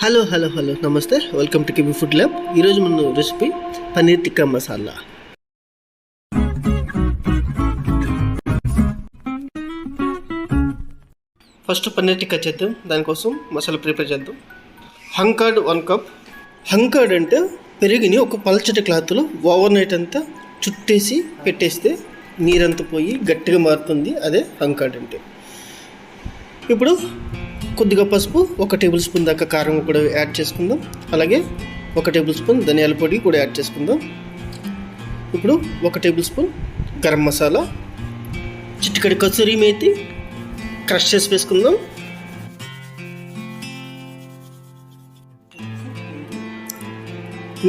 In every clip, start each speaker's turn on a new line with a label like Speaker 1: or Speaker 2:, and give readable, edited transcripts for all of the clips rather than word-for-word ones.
Speaker 1: Hello నమస్తే, welcome to KB food lab. ఈరోజు మన రెసిపీ పనీర్ టిక్కా మసాలా. ఫస్ట్ పన్నీర్ టిక్కా చేద్దాం. దానికోసం మసాలా ప్రిపేర్ చేద్దాం. Hung curd 1 cup. హంకర్డ్ అంటే పెరుగుని ఒక పల్చటి క్లాత్లో ఓవర్ నైట్ అంతా చుట్టేసి పెట్టేస్తే నీరంతా పోయి గట్టిగా మారుతుంది. అదే హంకర్డ్ అంటే. ఇప్పుడు కొద్దిగా పసుపు, 1 టేబుల్ స్పూన్ దాకా కారం కూడా యాడ్ చేసుకుందాం. అలాగే 1 టేబుల్ స్పూన్ ధనియాల పొడి కూడా యాడ్ చేసుకుందాం. ఇప్పుడు 1 టేబుల్ స్పూన్ గరం మసాలా, చిటికెడు కసూరి మేతి క్రష్ చేసి వేసుకుందాం.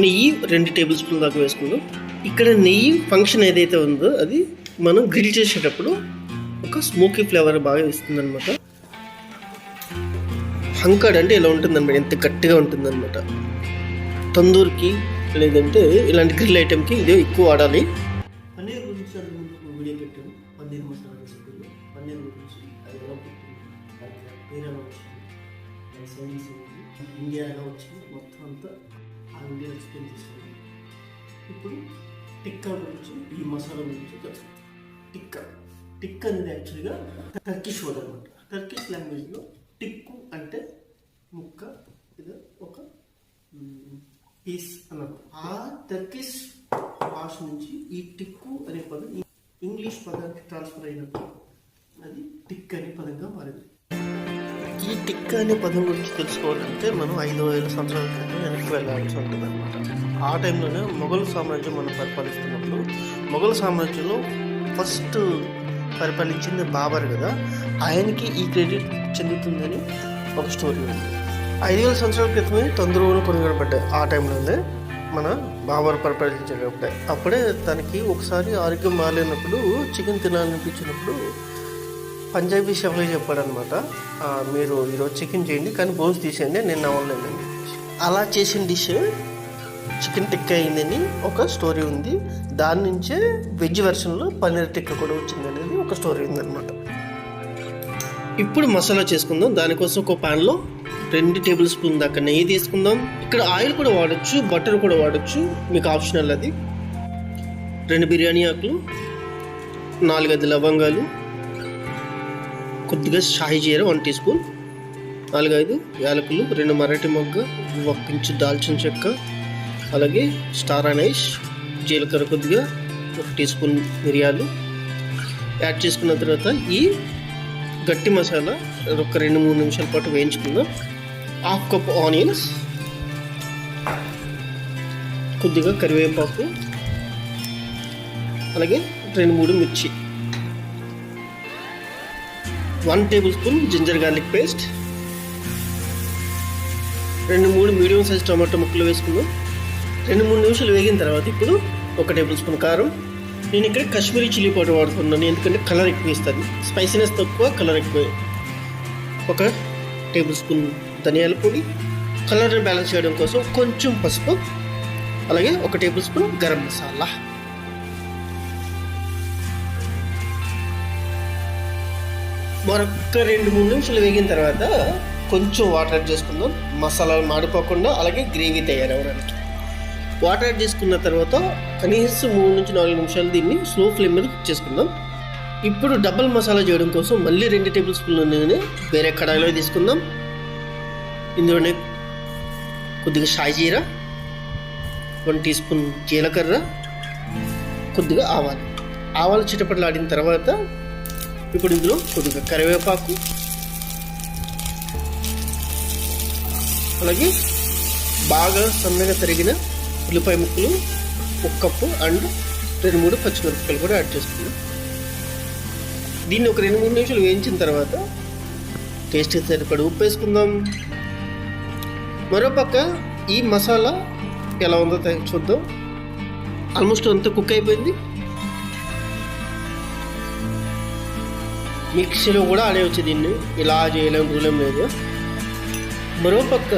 Speaker 1: నెయ్యి 2 టేబుల్ స్పూన్ దాకా వేసుకుందాం. ఇక్కడ నెయ్యి ఫంక్షన్ ఏదైతే ఉందో అది మనం గ్రిల్ చేసేటప్పుడు ఒక స్మోకీ ఫ్లేవర్ బాగా ఇస్తుంది అనమాట. హంకర్డ్ అంటే ఇలా ఉంటుందన్నమాట, ఎంత గట్టిగా ఉంటుందన్నమాట. తందూర్కి లేదంటే ఇలాంటి గ్రిల్ ఐటెంకి ఇదే ఎక్కువ వాడాలి. పన్నీర్ గురించి వీడియో పెట్టాను. పన్నీర్ మసాలా రెసిపీలో పన్నీర్ గురించి అది ఎలా పుట్టింది, పేరు ఎలా వచ్చింది, సైన్స్ ఇండియా ఎలా వచ్చింది, మొత్తం అంతా ఆ వీడియో ఎక్స్ప్లెయిన్ చేస్తాను. ఇప్పుడు టిక్కా గురించి, ఈ మసాలా గురించి తెలుసు. టిక్కా అనేది యాక్చువల్గా టర్కిష్ వర్డ్ అనమాట. టర్కిష్ లాంగ్వేజ్లో టిక్కు అంటే ముక్క, ఇది ఒక పీస్ అన్నమాట. ఆ టర్కిష్ భాష నుంచి ఈ టిక్కు అనే పదం ఇంగ్లీష్ పదానికి ట్రాన్స్ఫర్ అయినప్పుడు అది టిక్ అనే పదంగా మారింది. ఈ టిక్ అనే పదం గురించి తెలుసుకోవాలంటే మనం 5,000 సంవత్సరాల క్రితం వెనక్కి వెళ్ళాల్సి ఉంటుంది అనమాట. ఆ టైంలోనే మొఘల్ సామ్రాజ్యం మనం పరిపాలిస్తున్నప్పుడు, మొఘల్ సామ్రాజ్యంలో ఫస్ట్ పరిపాలించింది బాబర్ కదా, ఆయనకి ఈ క్రెడిట్ చెందుతుందని ఒక స్టోరీ ఉంది. 5,000 సంవత్సరాల క్రితమే తందూరులు కొనుగోబడ్డాయి. ఆ టైంలోనే మన బాబర్ పరిపాలించేటప్పుడే. అప్పుడే తనకి ఒకసారి ఆరోగ్యం బాగాలేనప్పుడు, చికెన్ తినాలనిపించినప్పుడు పంజాబీ షెఫ్ చెప్పాడనమాట, మీరు ఈరోజు చికెన్ చేయండి కానీ బోన్స్ తీసేయండి, నేను అవ్వలేదని. అలా చేసిన డిష్ చికెన్ టిక్కా అయిందని ఒక స్టోరీ ఉంది. దాని నుంచే వెజ్ వెర్షన్లో పన్నీర్ టిక్కా కూడా వచ్చింది అనేది ఒక స్టోరీ ఉందన్నమాట. ఇప్పుడు మసాలా చేసుకుందాం. దానికోసం ఒక ప్యాన్లో 2 టేబుల్ స్పూన్ దాకా నెయ్యి తీసుకుందాం. ఇక్కడ ఆయిల్ కూడా వాడచ్చు, బటర్ కూడా వాడచ్చు, మీకు ఆప్షనల్ అది. 2 బిర్యానీ ఆకులు, 4 లవంగాలు, కొద్దిగా షాహీ జీరా 1 టీ స్పూన్, 4-5 యాలకులు, 2 మరాఠీ మొగ్గ, 1 ఇంచు దాల్చిన చెక్క, అలాగే స్టార్ అనైస్, జీలకర్ర కొద్దిగా, 1 టీ స్పూన్ మిరియాలు యాడ్ చేసుకున్న తర్వాత ఈ గట్టి మసాలా ఒక 2-3 నిమిషాల పాటు వేయించుకుందాం. 1/2 కప్ ఆనియన్స్, కొద్దిగా కరివేపాకు, అలాగే 2-3 మిర్చి, 1 table spoon ginger garlic paste, 2-3 medium size tomato ముక్కలు వేసుకుందాం. 2-3 నిమిషాలు వేగిన తర్వాత ఇప్పుడు 1 టేబుల్ స్పూన్ కారం. నేను ఇక్కడ కాశ్మీరీ చిల్లీ పౌడర్ వాడుతున్నాను, ఎందుకంటే కలర్ ఎక్కువ ఇస్తుంది. స్పైసీనెస్ తక్కువ, కలర్ ఎక్కువ. 1 టేబుల్ స్పూన్ ధనియాల పొడి, కలర్ని బ్యాలెన్స్ చేయడం కోసం కొంచెం పసుపు, అలాగే 1 టేబుల్ స్పూన్ గరం మసాలా. మరొక 2-3 నిమిషాలు వేగిన తర్వాత కొంచెం వాటర్ యాడ్ చేసుకుందాం, మసాలాలు మాడిపోకుండా, అలాగే గ్రేవీ తయారవడానికి. వాటర్ యాడ్ చేసుకున్న తర్వాత కనీసం 3-4 నిమిషాలు దీన్ని స్లో ఫ్లేమ్ మీద కుక్ చేసుకుందాం. ఇప్పుడు డబల్ మసాలా చేయడం కోసం మళ్ళీ 2 టేబుల్ స్పూన్ల నూనె వేరే కడాయిలో తీసుకుందాం. ఇందులోనే కొద్దిగా షాయి జీరా, 1 టీ స్పూన్ జీలకర్ర, కొద్దిగా ఆవాలు చిటపటలాడిన తర్వాత ఇప్పుడు ఇందులో కొద్దిగా కరివేపాకు, అలాగే బాగా సన్నగా తరిగిన ఉల్లిపాయ ముక్కలు 1 కప్పు అండ్ 2-3 పచ్చిమిరపకాయలు కూడా యాడ్ చేసుకుందాం. దీన్ని ఒక 2-3 నిమిషాలు వేయించిన తర్వాత టేస్ట్కి సరిపడి ఉప్పు వేసుకుందాం. మరోపక్క ఈ మసాలా ఎలా ఉందో చూద్దాం. ఆల్మోస్ట్ అంతా కుక్ అయిపోయింది. మిక్సీలో కూడా ఆడేయచ్చు, దీన్ని ఇలా చేయలేము, రూలేం లేదు. మరోపక్క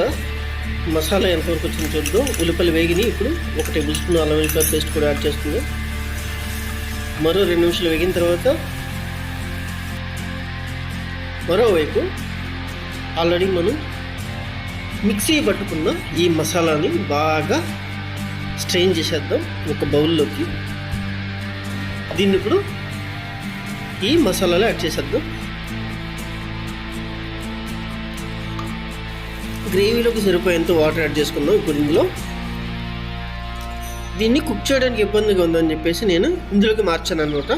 Speaker 1: మసాలా ఎంతవరకు వచ్చింది చూద్దాం. ఉల్లిపాయలు వేగినాయి. ఇప్పుడు 1 టేబుల్ స్పూన్ అల్లం వెల్లుల్లి పేస్ట్ కూడా యాడ్ చేసుకుందాం. మరో 2 నిమిషాలు వేగిన తర్వాత మరోవైపు ఆల్రెడీ మనం మిక్సీ పట్టుకున్న ఈ మసాలాని బాగా స్ట్రెయిన్ చేసేద్దాం ఒక బౌల్లోకి. దీన్ని ఇప్పుడు ఈ మసాలాలో యాడ్ చేసేద్దాం. గ్రేవీలోకి సరిపోయేంత వాటర్ యాడ్ చేసుకుందాం. ఇప్పుడు ఇందులో దీన్ని కుక్ చేయడానికి ఇబ్బందిగా ఉందని చెప్పేసి నేను ఇందులోకి మార్చాను అనమాట.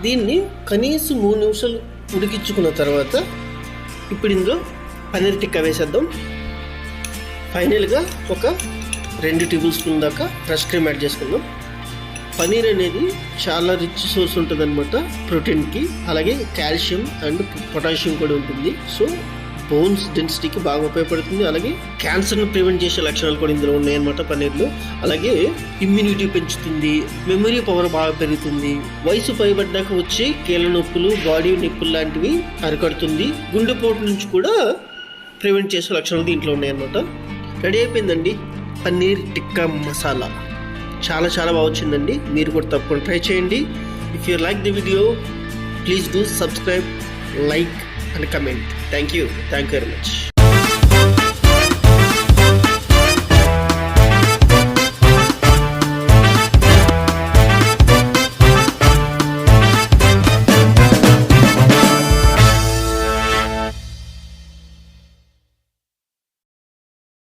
Speaker 1: దీన్ని కనీసం 3 నిమిషాలు ఉడికించుకున్న తర్వాత ఇప్పుడు ఇందులో పన్నీర్ టిక్కా వేసేద్దాం. ఫైనల్గా ఒక 2 టేబుల్ స్పూన్ దాకా ఫ్రెష్ క్రీమ్ యాడ్ చేసుకుందాం. పనీర్ అనేది చాలా రిచ్ సోర్స్ ఉంటుంది అనమాట ప్రోటీన్కి, అలాగే కాల్షియం అండ్ పొటాషియం కూడా ఉంటుంది. సో బోన్స్ డెన్సిటీకి బాగా ఉపయోగపడుతుంది. అలాగే క్యాన్సర్ను ప్రివెంట్ చేసే లక్షణాలు కూడా ఇందులో ఉన్నాయన్నమాట పన్నీర్లో. అలాగే ఇమ్యూనిటీ పెంచుతుంది, మెమరీ పవర్ బాగా పెరుగుతుంది, వయసు పైబడ్డాక వచ్చే కీళ్ళ నొప్పులు, బాడీ నొప్పులు లాంటివి అరికడుతుంది, గుండెపోటు నుంచి కూడా ప్రివెంట్ చేసే లక్షణాలు దీంట్లో ఉన్నాయన్నమాట. రెడీ అయిపోయిందండి పన్నీర్ టిక్కా మసాలా. చాలా బాగా వచ్చిందండి. మీరు కూడా తప్పకుండా ట్రై చేయండి. If you like the video please do subscribe, like and comment. Thank you very much.